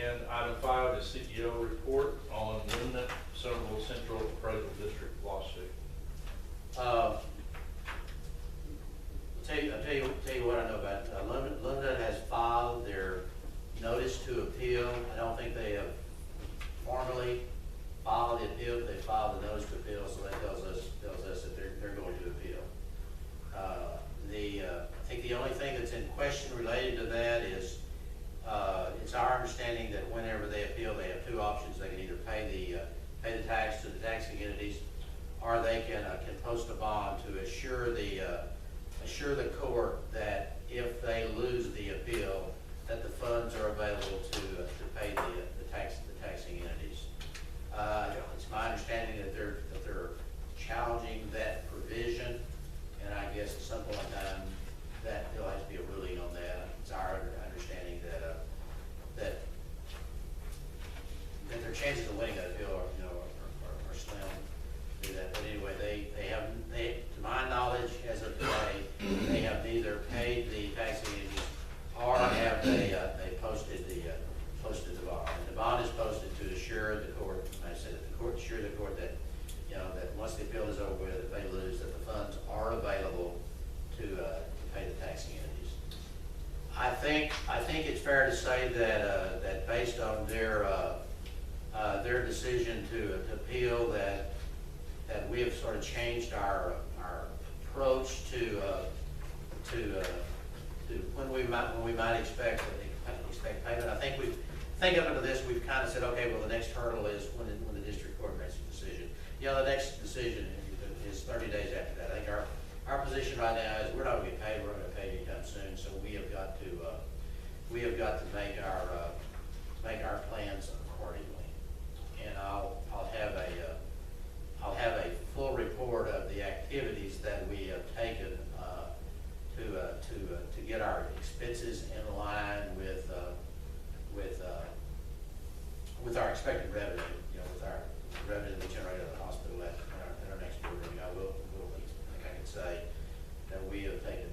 And item 5 is CEO report on Luminant Somervell Central Appraisal District lawsuit. I'll tell you what I know about it. Luminant has filed their notice to appeal. I don't think they have formally filed the appeal, but they filed the notice to appeal, so that tells us that they're going to appeal. I think the only thing that's in question related to that is it's our understanding that whenever they appeal, they have two options. They can either pay the tax to the taxing entities, or they can post a bond to assure the court that if they lose the appeal, that the funds are available to pay the taxing entities. It's my understanding that they're challenging that provision, and I guess at some point in time that there'll have to be a ruling on that. It's our understanding that their chances of winning that appeal are slim to do that. But anyway, they have, to my knowledge, as of today, they have neither paid the taxing entities or have they posted the bond. And the bond is posted to assure the court, I said that the court assure the court that that once the appeal is over with, if they lose, that the funds are available to pay the taxing entities. I think it's fair to say that based on their decision to appeal, that we have sort of changed our approach to when we might expect payment. I think up until this we've kind of said, okay, well the next hurdle is when the district court makes a decision. The next decision is 30 days after that. I think our position right now is we're not going to get paid. We're not going to pay anytime soon. So we have got to make our plans accordingly. And I'll have a full report of the activities that we have taken to get our expenses in line with our expected revenue. With our revenue that we generate at the hospital at our next board meeting. I think I can say that we have taken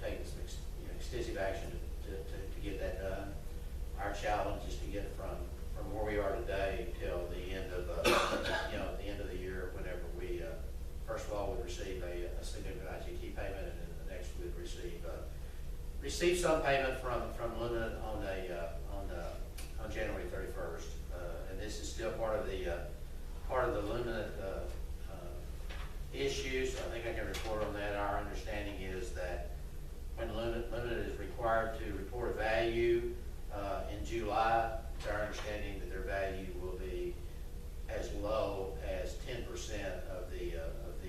some extensive action to get that done. Our challenge is to get from where we are today till the end of the end of the year, whenever we first of all would receive a significant IGT payment, and then the next we would receive some payment from Luminant on January 31st, and this is still part of the Luminant issues. I think I can report on that. Our understanding is that when Luminant is required to report a value in July, it's our understanding that their value will be as low as 10% of the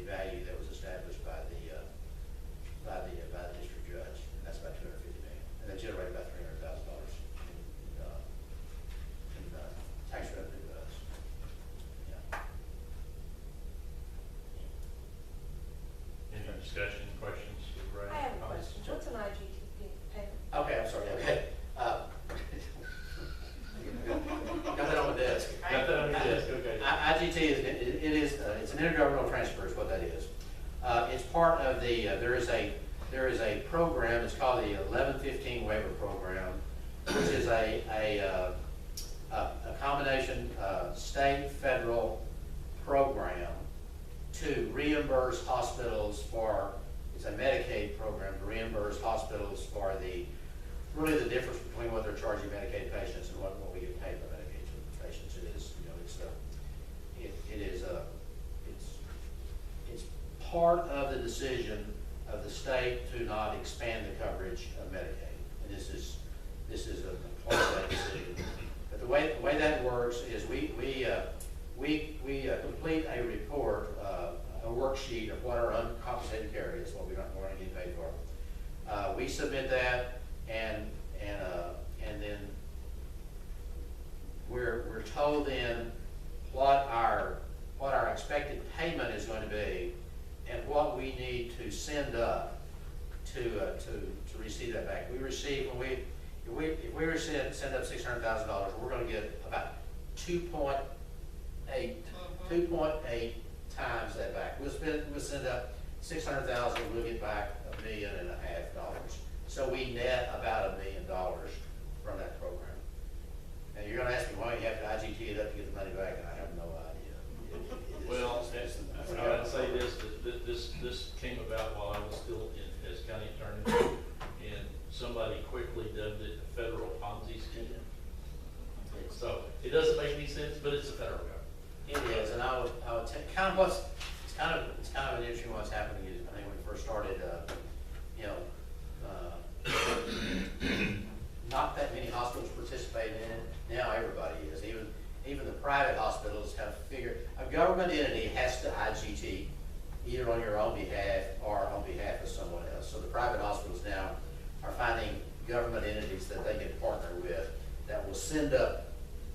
value that was established by the district judge, and that's about $250 million, and that generated about $300,000 in tax revenue to us. Yeah. Any discussion, questions? Ray? I have a question. What's an IGT payment? Okay, I'm sorry. Okay. Got that on my desk. Got that on your desk, okay. IGT it's an intergovernmental transfer is what that is. It's part of the, there is a program, it's called the 1115 waiver program, which is a combination state, federal program to reimburse hospitals for, it's a Medicaid program to reimburse hospitals for really the difference between what they're charging Medicaid patients and what we get paid by Medicaid patients. It's part of the decision of the state to not expand the coverage of Medicaid, and this is a part of that decision. But the way that works is we complete a report, a worksheet of what our uncompensated care is, what we're not getting paid for. We submit that, and then we're told then what our expected payment is going to be, and what we need to send up to receive that back. We receive if we send up $600,000, we're going to get about 2.8 times that back. We'll send up $600,000, we'll get back $1.5 million. So we net about $1 million from that program. doesn't make any sense, but it's the federal government. It is, and I would it's kind of an interesting what's happening is, I think when we first started, you know, not that many hospitals participated in it. Now everybody is, even the private hospitals have figured, a government entity has to IGT either on your own behalf or on behalf of someone else. So the private hospitals now are finding government entities that they can partner with that will send up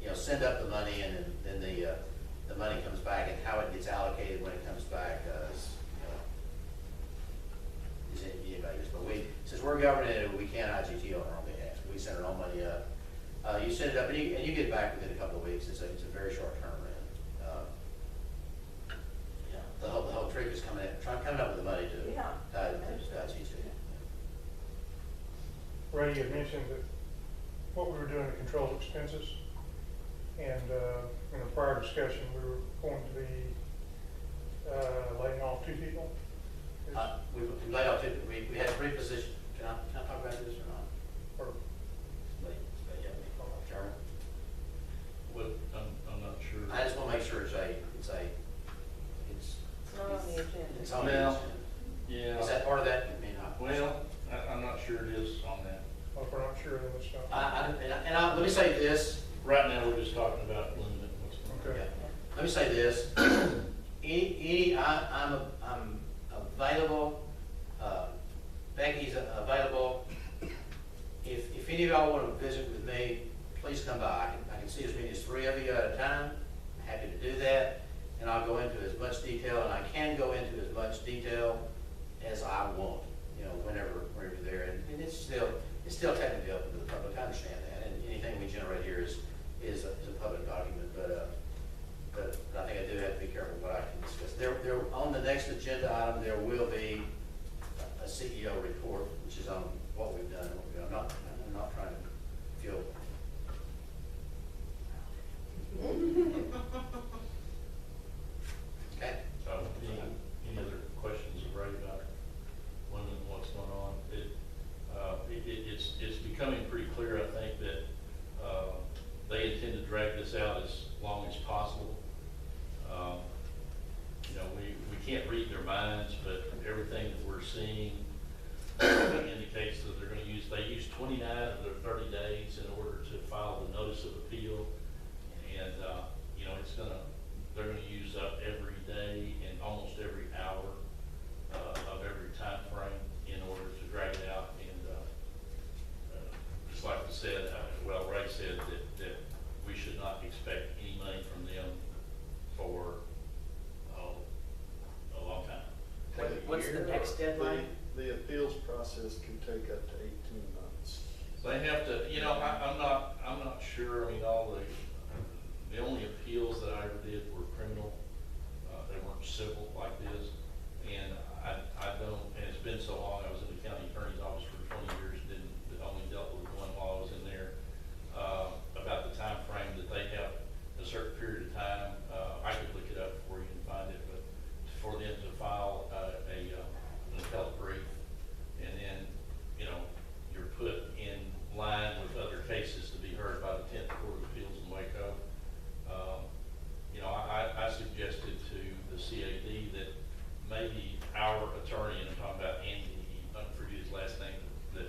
the money, and then the money comes back, and how it gets allocated when it comes back is anybody's. But since we're a government entity, we can't IGT on our own behalf. We send our own money up. You send it up, and you get it back within a couple of weeks. It's a very short turnaround. The whole trick is coming up with the money to IGT. Ray, you had mentioned that what we were doing to control expenses, and in a prior discussion, we were going to be laying off 2 people. We laid off we had 3 positions. Can I talk about this or not? Or, Chairman? What, I'm not sure. I just want to make sure it's not on the agenda. it's on the Well, agenda. Yeah. Is that part of that? I mean, Well, I'm not sure it is on that. well, if we're not sure, then it's not. let me say this. Right now, we're just talking about Luminant. What's going on. Okay. Yeah. Let me say this. I'm available. Becky's available. If any of y'all want to visit with me, please come by. I can see as many as 3 of you at a time. I'm happy to do that. And I'll go into as much detail, and I can go into as much detail as I want, whenever you're there. And it's still technically open to the public. I understand that. And anything we generate here is a public document, but I think I do have to be careful what I can discuss. There on the next agenda item, there will be a CEO report, which is on what we've done. I'm not trying to feel. Okay. Any other questions of Ray about Luminant and what's going on? It's becoming pretty clear, I think, that they intend to drag this out as long as possible. We can't read their minds, but everything that we're seeing indicates that they use 29 of their 30 days in order to file the notice of appeal. And, they're gonna use up every day and almost every hour of every time frame in order to drag it out. And just like I said, Ray said that we should not expect any money from them for a long time. What's the next deadline? The appeals process can take up to 18 months. They have to, I'm not sure. I mean, the only appeals that I ever did were criminal. They weren't civil like this. And I don't, and it's been so long, I was in the county attorney's office for 20 years, only dealt with one while I was in there, about the time frame that they have a certain period of time. I could look it up for you and find it, but for them to file an appellate brief, and then, you're put in line with other cases to be heard by the 10th Court of Appeals in Waco. I suggested to the CAD that maybe our attorney, and I'm talking about Andy, I forget his last name, that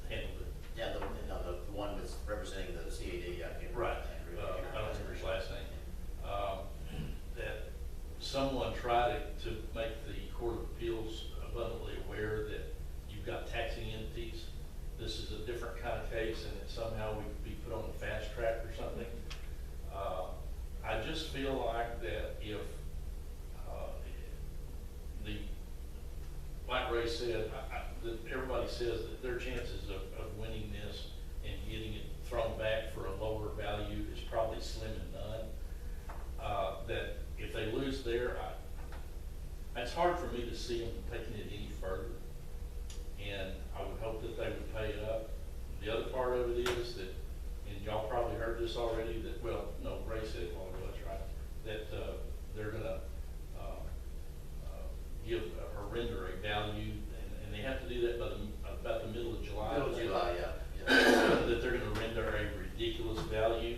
handled it. Yeah, the one that's representing the CAD. Right. I don't remember his last name. That someone tried to make the Court of Appeals abundantly aware that you've got taxing entities. This is a different kind of case, and that somehow we could be put on the fast track or something. I just feel like that if like Ray said, that everybody says that their chances of winning this and getting it thrown back for a lower value is probably slim and none. That if they lose there, it's hard for me to see them taking it any further. And I would hope that they would pay it up. The other part of it is that, and y'all probably heard this already, that, Ray said it a while ago, that's right, that they're going to give or render a value, and they have to do that by about the middle of July. Middle of July, yeah. That they're going to render a ridiculous value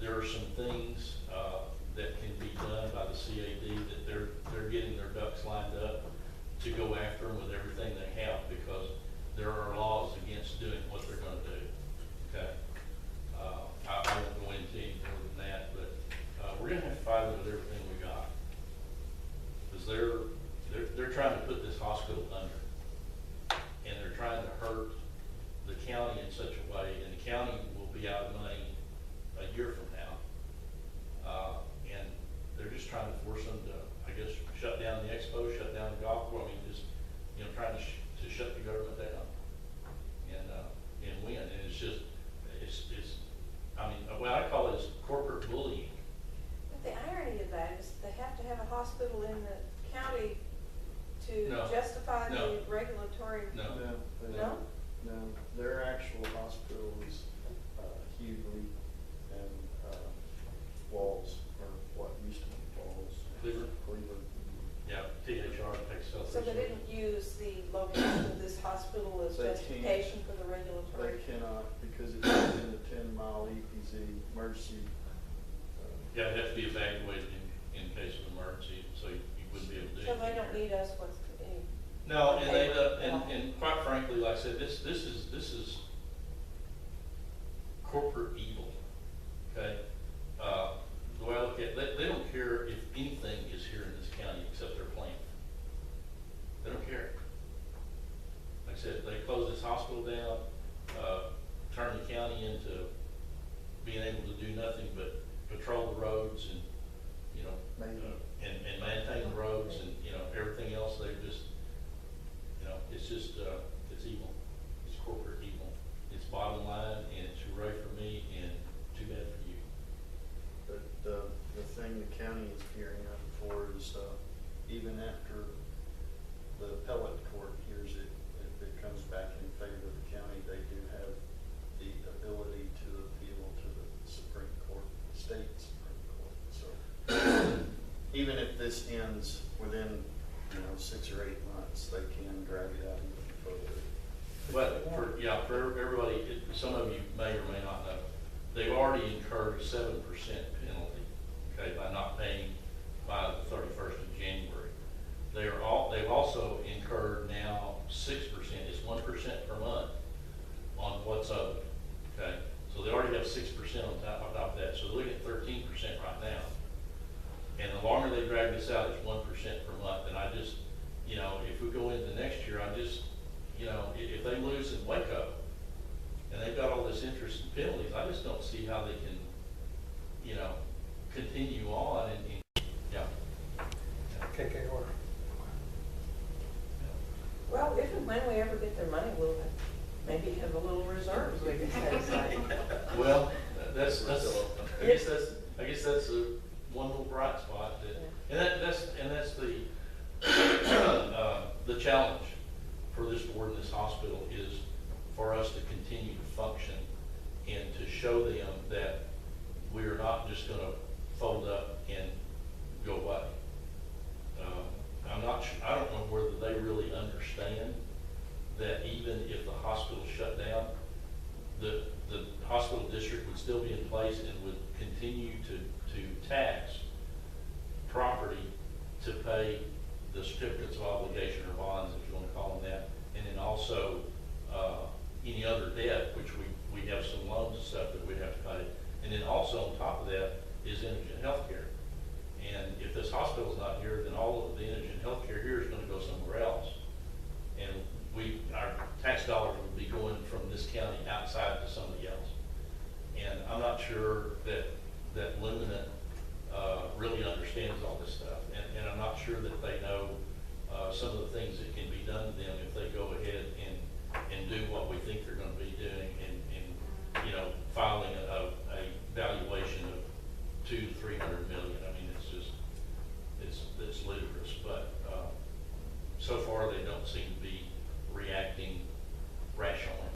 there are some things, that can be done by the CAD, that they're getting their ducks lined up to go after them with everything they have, because there are laws against doing what they're gonna do, okay? I won't go into any more than that, but, we're gonna have to fight them with everything we got. Because they're trying to put this hospital under, and they're trying to hurt the county in such a way, and the county will be out of money a year from now. And they're just trying to force them to, I guess, shut down the expo, shut down the golf course, I mean, just, trying to shut the government down. And win, and it's just, I mean, what I call it is corporate bullying. But the irony of that is they have to have a hospital in the county to No. justify No. the regulatory. No, they No? don't. No, their actual hospital is, Hughley and, Walls, or what used to be Walls. Cleveland? Cleveland. yeah, THR, Texas Health. So they Research. didn't use the location of this hospital as They can't. justification for the They regulatory. cannot, because it's within the 10-mile EPZ emergency. Yeah, it'd have to be evacuated in case of emergency, so you wouldn't be able to do So anything. they don't here. need us what's any. No, and they, Okay. and quite frankly, like I said, this is corporate evil, okay? The way I look at it, they don't care if anything is here in this county except their plant. They don't care. Like I said, they closed this hospital down, turned the county into being able to do nothing but patrol the roads and, and maintain the roads and, everything else. They just, it's just, it's evil. It's corporate evil. It's bottom line, and it's hooray for me and too bad for you. But the thing the county is gearing up for is, even after the appellate court hears it, if it comes back in favor of the county, they do have the ability to appeal to the Supreme Court, the state Supreme Court. So even if this ends within, 6 or 8 months, they can drag it out even further. But for everybody, some of you may or may not know, they've already incurred a 7% penalty, okay, by not paying by the 31st of January. They've also incurred now 6%, it's 1% per month on what's owed, okay? So they already have 6% on top of that, so they're looking at 13% right now. And the longer they drag this out, it's 1% per month, and I just, if we go into next year, I just, if they lose in Waco, and they've got all this interest and penalties, I just don't see how they can, continue on and yeah. KKR. Well, if and when we ever get their money, we'll maybe have a little reserves we can set aside. Well, that's, I guess that's one little bright spot that, and that's the challenge for this board and this hospital is for us to continue to function and to show them that we are not just gonna fold up and go away. I don't know whether they really understand that even if the hospital shut down, the hospital district would still be in place and would continue to tax property to pay the certificates of obligation or bonds, if you want to call them that, and then also any other debt, which we have some loans and stuff that we have to pay. And then also on top of that is indigent healthcare. And if this hospital's not here, then all of the indigent healthcare here is going to go somewhere else. And our tax dollars would be going from this county outside to somebody else. And I'm not sure